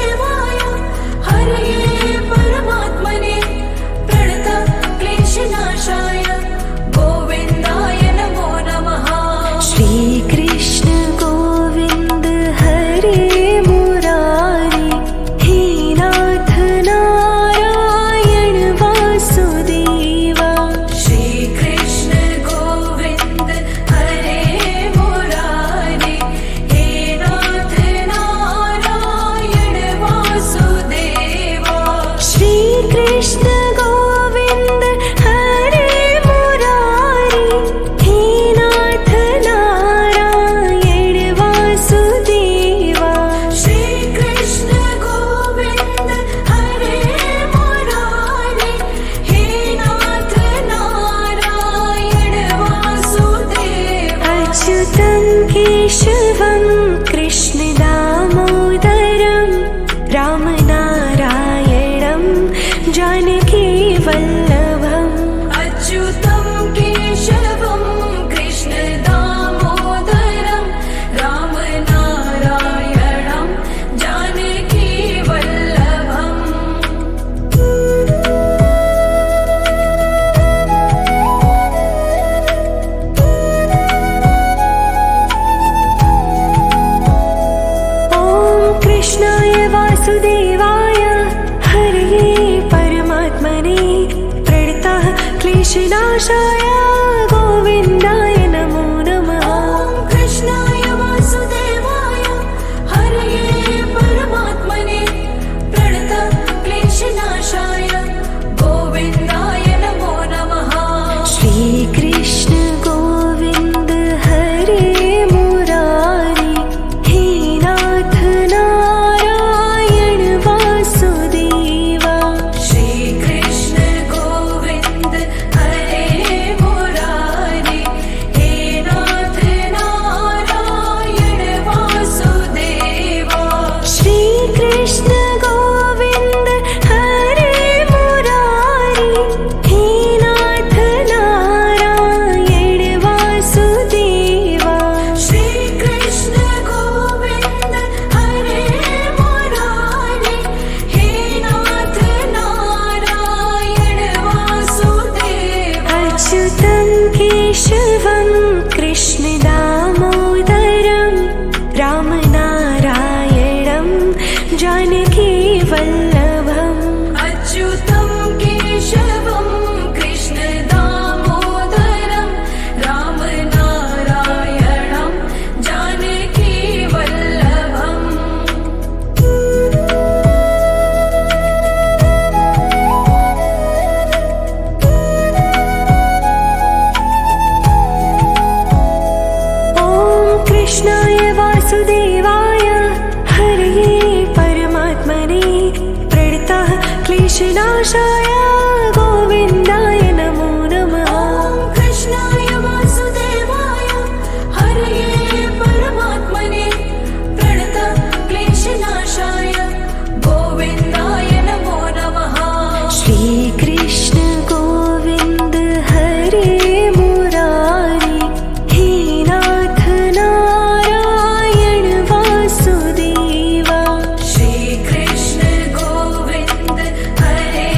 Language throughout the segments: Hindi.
वासुदेवाय हरये परमात्मने प्रणतः क्लेशनाशाय गोविन्दाय नमो नमः। श्री कृष्ण गोविंद हरे मुरारी हे नाथ नारायण वासुदेवा। श्री कृष्ण गोविन्द हरे मुरारी हे नाथ नारायण वासुदेवा। श्री कृष्ण गोविंद हरे मुरारी हे नाथ नारायण वासुदेवा। श्री कृष्ण गोविन्द हरे मुरारी हे नाथ नारायण वासुदेवा। अच्युतं केशवं कृष्ण दामोदरं रामनारायणं जानकी वल्लभम्। अच्युतं केशवं कृष्ण दामोदरं रामनारायणं जानकी वल्लभम्। ॐ कृष्णाय वासुदेवाय हरये परमात्मने प्रणतः क्लेशनाशाय गोविन्दाय नमो नमः। ॐ कृष्णाय वासुदेवाय हरये परमात्मने प्रणतः क्लेशनाशाय गोविन्दाय नमो नमः। श्री कृष्ण गोविंद हरे मुरारी हे नाथ नारायण वासुदेवा। श्री कृष्ण गोविन्द हरे मुरारी हे नाथ नारायण वासुदेवा। श्री कृष्ण गोविंद हरे मुरारी हे नाथ नारायण वासुदेवा। श्री कृष्ण गोविन्द हरे मुरारी हे नाथ नारायण वासुदेवा। अच्युतं केशवं कृष्ण दामोदरं रामनारायणं जानकी वल्लभम्। अच्युतं केशवं कृष्ण दामोदरं रामनारायणं जानकी वल्लभम्। ॐ कृष्णाय वासुदेवाय हरये परमात्मने प्रणतः क्लेशनाशाय गोविन्दाय नमो नमः। ॐ कृष्णाय वासुदेवाय हरये परमात्मने प्रणतः क्लेशनाशाय गोविन्दाय नमो नमः। श्री कृष्ण गोविंद हरे मुरारी हे नाथ नारायण वासुदेवा। श्री कृष्ण गोविन्द हरे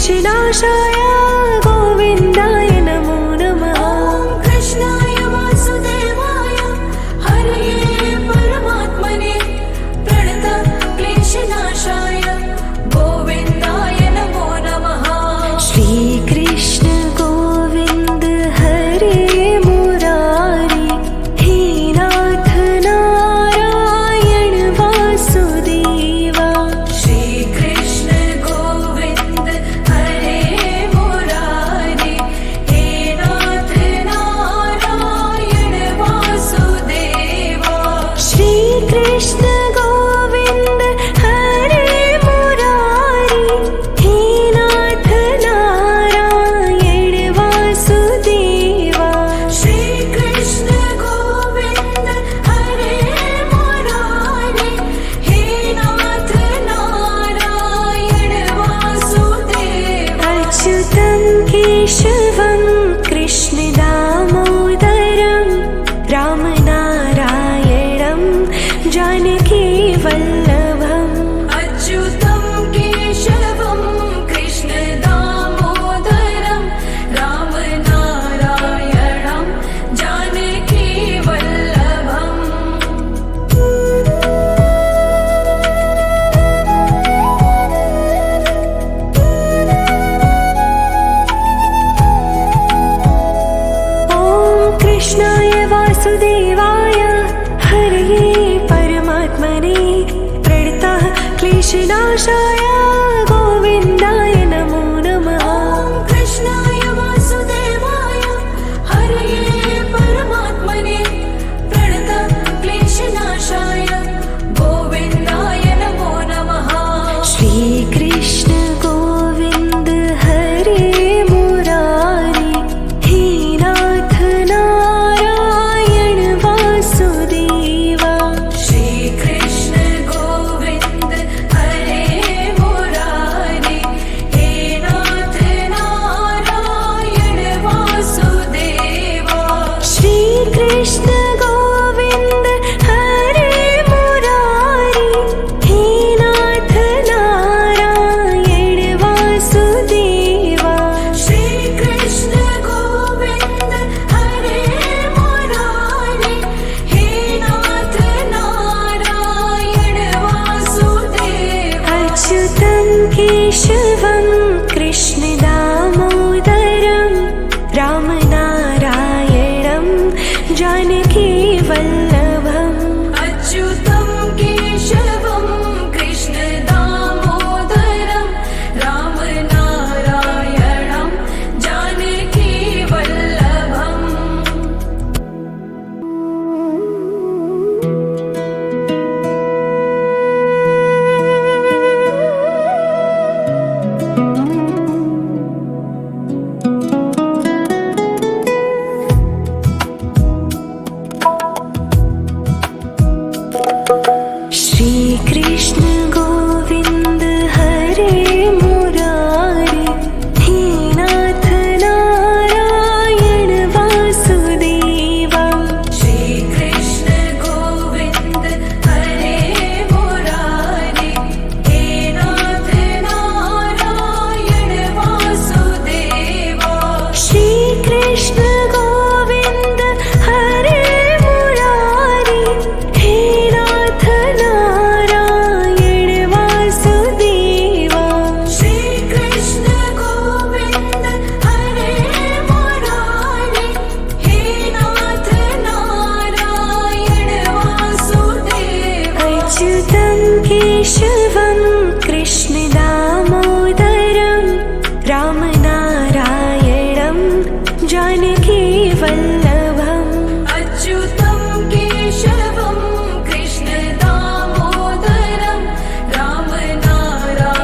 क्लेशनाशाय गोविन्दाय नमो नमः। ॐ कृष्णाय वासुदेवाय हरये परमात्मने प्रणतक्लेशनाशाय गोविन्दाय नमो नमः। श्रीकृष्ण गोविन्द हरे मुरारी हे नाथ नारायण वासुदेवा। श्रीकृष्ण गोविन्द हरे मुरारी हे नाथ नारायण वासुदेवा। श्रीकृष्ण गोविन्द हरे मुरारी हे नाथ नारायण वासुदेवा। श्रीकृष्ण गोविन्द हरे मुरारी हे नाथ नारायण वासुदेवा। अच्युतं केशवं कृष्ण दामोदरं रामनारायणं जानकी वल्लभम्। अच्युतं केशवं कृष्ण दामोदरं रामनारायणं जानकी वल्लभम्। ॐ कृष्णाय वासुदेवाय हरये परमात्मने प्रणतः क्लेशनाशाय गोविन्दाय नमो नमः। ॐ कृष्णाय वासुदेवाय हरये परमात्मने प्रणतक्लेशनाशाय गोविन्दाय नमो नमः। श्रीकृष्ण गोविन्द हरे मुरारी हे नाथ नारायण वासुदेवा। श्रीकृष्ण गोविन्द हरे मुरारी हे नाथ नारायण वासुदेवा। श्रीकृष्ण गोविन्द हरे मुरारी हे नाथ नारायण वासुदेवा। श्रीकृष्ण गोविन्द हरे मुरारी हे नाथ नारायण वासुदेवा। अच्युतं केशवं कृष्ण दामोदरं रामनारायणं जानकी वल्लभम्। अच्युतं केशवं कृष्ण दामोदरं रामनारायणं जानकी वल्लभम्। श्रीकृष्ण गोविन्द हरे मुरारी हे नाथ नारायण वासुदेवा। श्रीकृष्ण गोविन्द हरे मुरारी हे नाथ नारायण वासुदेवा। श्रीकृष्ण गोविन्द हरे मुरारी हे नाथ नारायण वासुदेवा। श्रीकृष्ण गोविन्द हरे मुरारी हे नाथ नारायण वासुदेवा। अच्युतं केशवं कृष्ण दामोदरं रामनारायणं जानकी वल्लभम्। अच्युतं केशवं कृष्ण दामोदरं रामनारायणं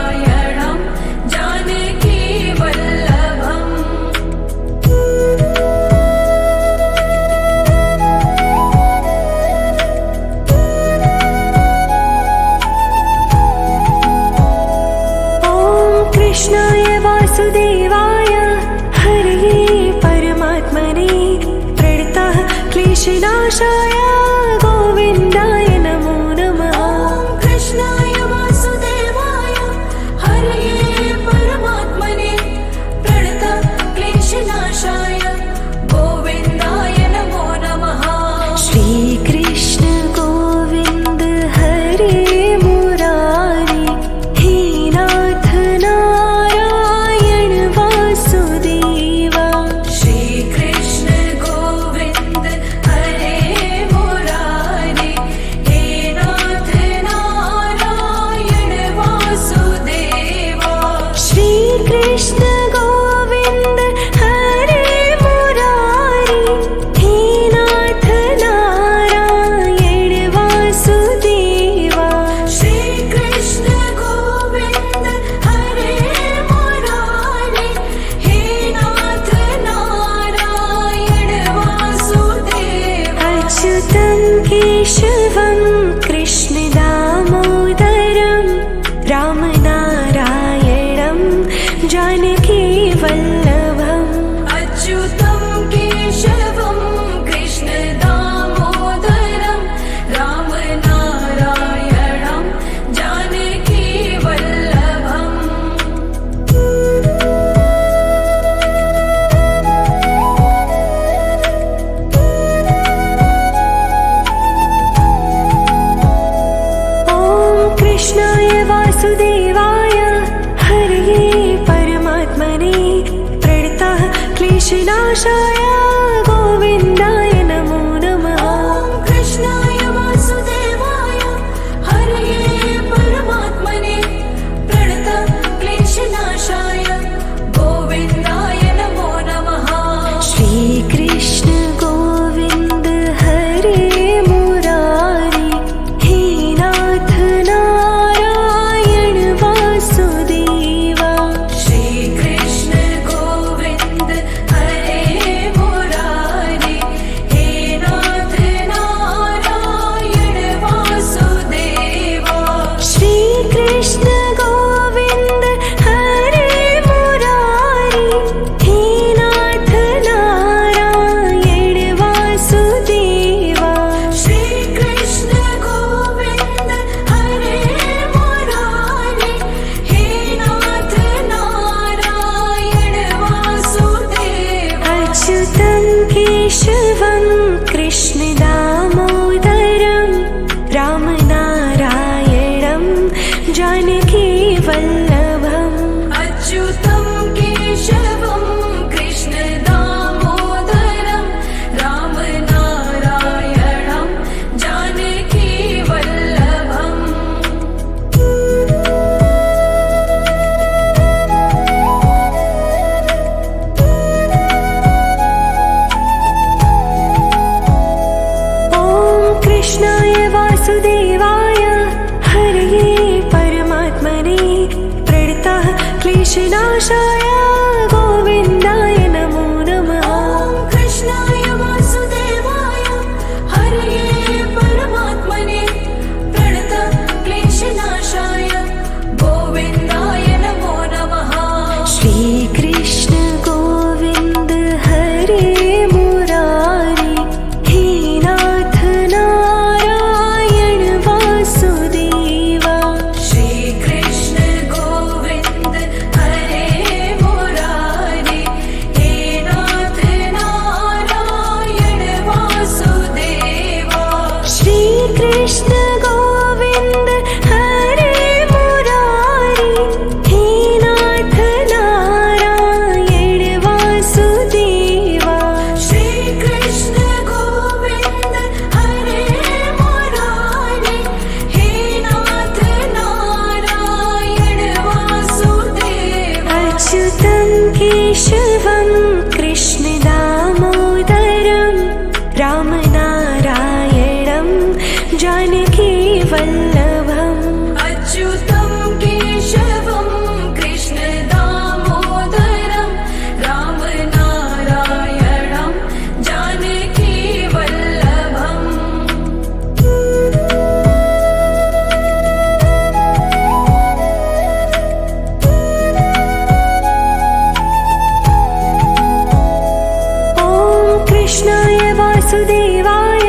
जानकी वल्लभम्। ॐ कृष्णाय वासुदेवाय हरये परमात्मने प्रणतः क्लेशनाशाय गोविन्दाय नमो नमः। ॐ कृष्णाय वासुदेवाय हरये परमात्मने वासुदेवाय हरये परमात्मने प्रणतः क्लेशनाशाय गोविन्दाय नमो नमः। कृष्णाय वासुदेवाय हरये परमात्मने प्रणतः क्लेशनाशाय गोविन्दाय नमो नमः। श्रीकृष्ण गोविन्द हरे मुरारी हे नाथ नारायण वासुदेवा। श्रीकृष्ण गोविन्द हरे मुरारी हे नाथ नारायण वासुदेवा। श्रीकृष्ण गोविन्द हरे मुरारी हे नाथ नारायण वासुदेवा। श्रीकृष्ण गोविन्द हरे मुरारी हे नाथ नारायण वासुदेवा। अच्युतं केशवं कृष्ण दामोदरं रामनारायणं जानकी वल्लभम्। अच्युतं केशवं कृष्ण दामोदरं रामनारायणं जानकी वल्लभम्। ॐ कृष्णाय वासुदेवाय हरये परमात्मने प्रणतः क्लेशनाशाय गोविन्दाय नमो नमः। कृष्णाय वासुदेवाय हरये परमात्मने प्रणतः क्लेशनाशाय गोविन्दाय नमो नमः। श्रीकृष्ण गोविन्द हरे मुरारी हे नाथ नारायण वासुदेवा। श्रीकृष्ण गोविन्द हरे मुरारी हे नाथ नारायण वासुदेवा। श्रीकृष्ण गोविन्द हरे मुरारी हे नाथ नारायण वासुदेवा। श्रीकृष्ण गोविन्द हरे मुरारी हे नाथ नारायण वासुदेवा। अच्युतं केशवं कृष्ण दामोदरं रामनारायणं जानकी वल्लभम्। अच्युतं केशवं कृष्ण दामोदरं रामनारायणं जानकी वल्लभम्। ॐ कृष्णाय वासुदेवाय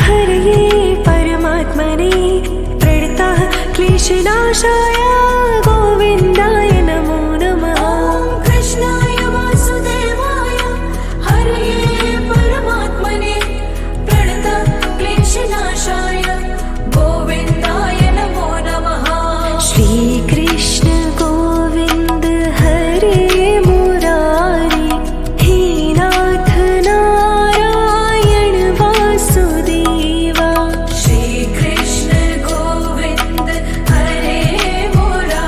हरये परमात्मने प्रणतः क्लेशनाशाय गोविन्दाय नमो नमः। कृष्णाय वासुदेवाय हरये परमात्मने प्रणतः क्लेशनाशाय गोविन्दाय नमो नमः। श्रीकृष्ण गोविन्द हरे मुरारी हे नाथ नारायण वासुदेवा। श्रीकृष्ण गोविन्द हरे मुरारी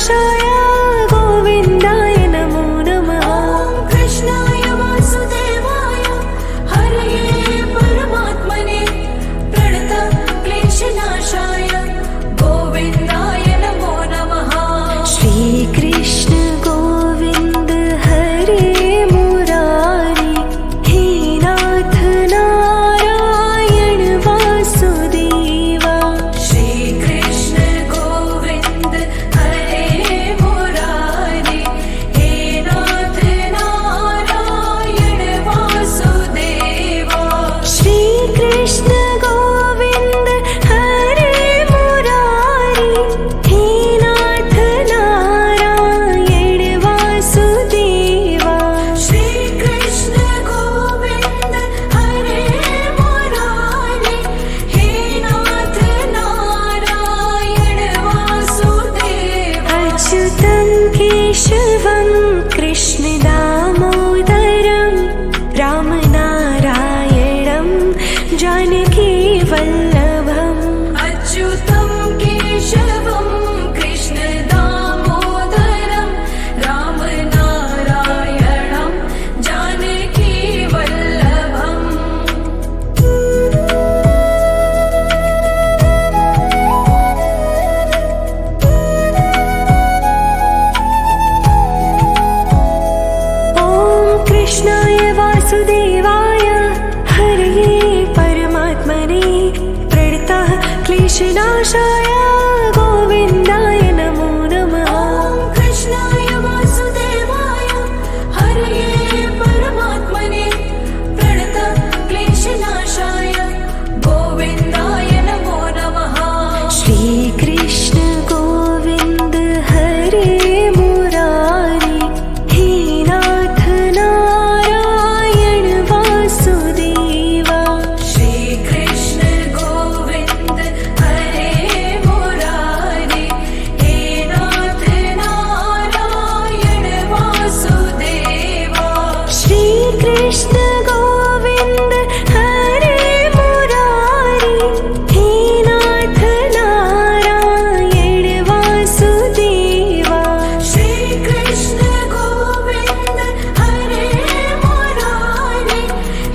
कृष्णनाशाय गोविन्दाय नमो नमः। ॐ कृष्णाय वासुदेवाय हरये परमात्मने प्रणतक्लेशनाशाय गोविन्दाय नमो नमः। श्रीकृष्ण गोविन्द हरे मुरारी हे नाथ नारायण वासुदेवा। श्रीकृष्ण गोविन्द हरे मुरारी हे नाथ नारायण वासुदेवा। श्रीकृष्ण गोविन्द हरे मुरारी हे नाथ नारायण वासुदेवा। श्रीकृष्ण गोविन्द हरे मुरारी हे नाथ नारायण वासुदेवा। अच्युतं केशवं कृष्ण दामोदरं रामनारायणं जानकी वल्लभम्। अच्युतं केशवं कृष्ण दामोदरं रामनारायणं जानकी वल्लभम्। ॐ कृष्णाय वासुदेवाय हरये परमात्मने प्रणतः क्लेशनाशाय गोविन्दाय नमो नमः। ॐ कृष्णाय वासुदेवाय हरये परमात्मने प्रणतक्लेशनाशाय गोविन्दाय नमो नमः। श्रीकृष्ण गोविन्द हरे मुरारी हे नाथ नारायण वासुदेवा। श्रीकृष्ण गोविन्द हरे मुरारी हे नाथ नारायण वासुदेवा। श्रीकृष्ण गोविन्द हरे मुरारी हे नाथ नारायण वासुदेवा। श्रीकृष्ण गोविन्द हरे मुरारी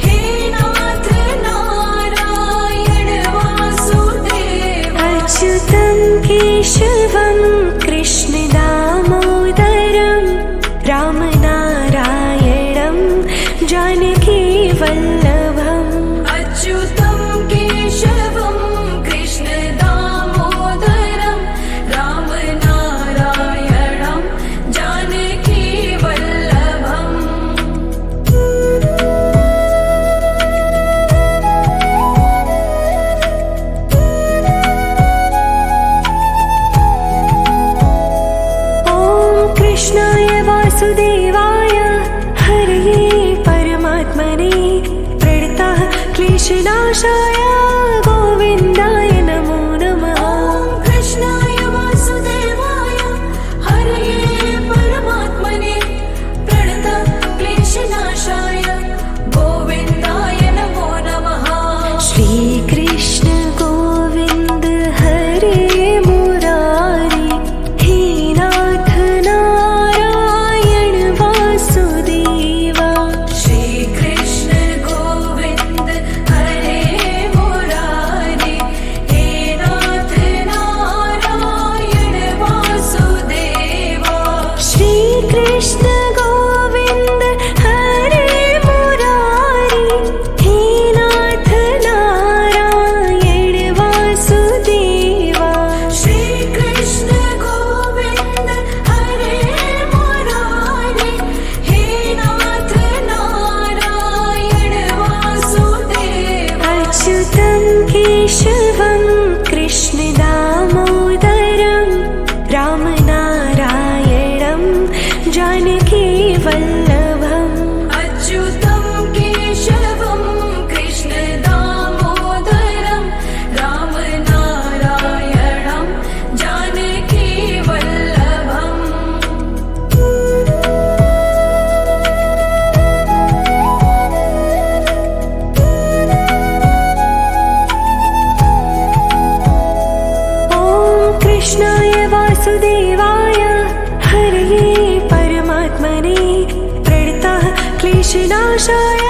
हे नाथ नारायण वासुदेवा। अच्युतं केशवं कृष्ण दामोदरं रामनारायणं जानकी वल्लभम्। अच्युतं केशवं कृष्ण दामोदरं रामनारायणं जानकी वल्लभम्। ॐ कृष्णाय वासुदेवाय हरये परमात्मने प्रणतः क्लेशनाशाय गोविन्दाय नमो नमः। ॐ कृष्णाय वासुदेवाय हरये परमात्मने प्रणतक्लेशनाशाय गोविन्दाय नमो नमः। श्रीकृष्ण गोविन्द हरे मुरारी हे नाथ नारायण वासुदेवा। श्रीकृष्ण गोविन्द हरे मुरारी हे नाथ नारायण वासुदेवा। श्रीकृष्ण गोविन्द हरे मुरारी हे नाथ नारायण वासुदेवा। श्रीकृष्ण गोविन्द हरे मुरारी हे नाथ नारायण वासुदेवा। अच्युतं केशवं कृष्ण दामोदरं रामनारायणं जानकी वल्लभम्। अच्युतं केशवं कृष्ण दामोदरं रामनारायणं जानकी वल्लभम्। कृष्णाय वासुदेवाय हरये परमात्मने प्रणतः क्लेशनाशाय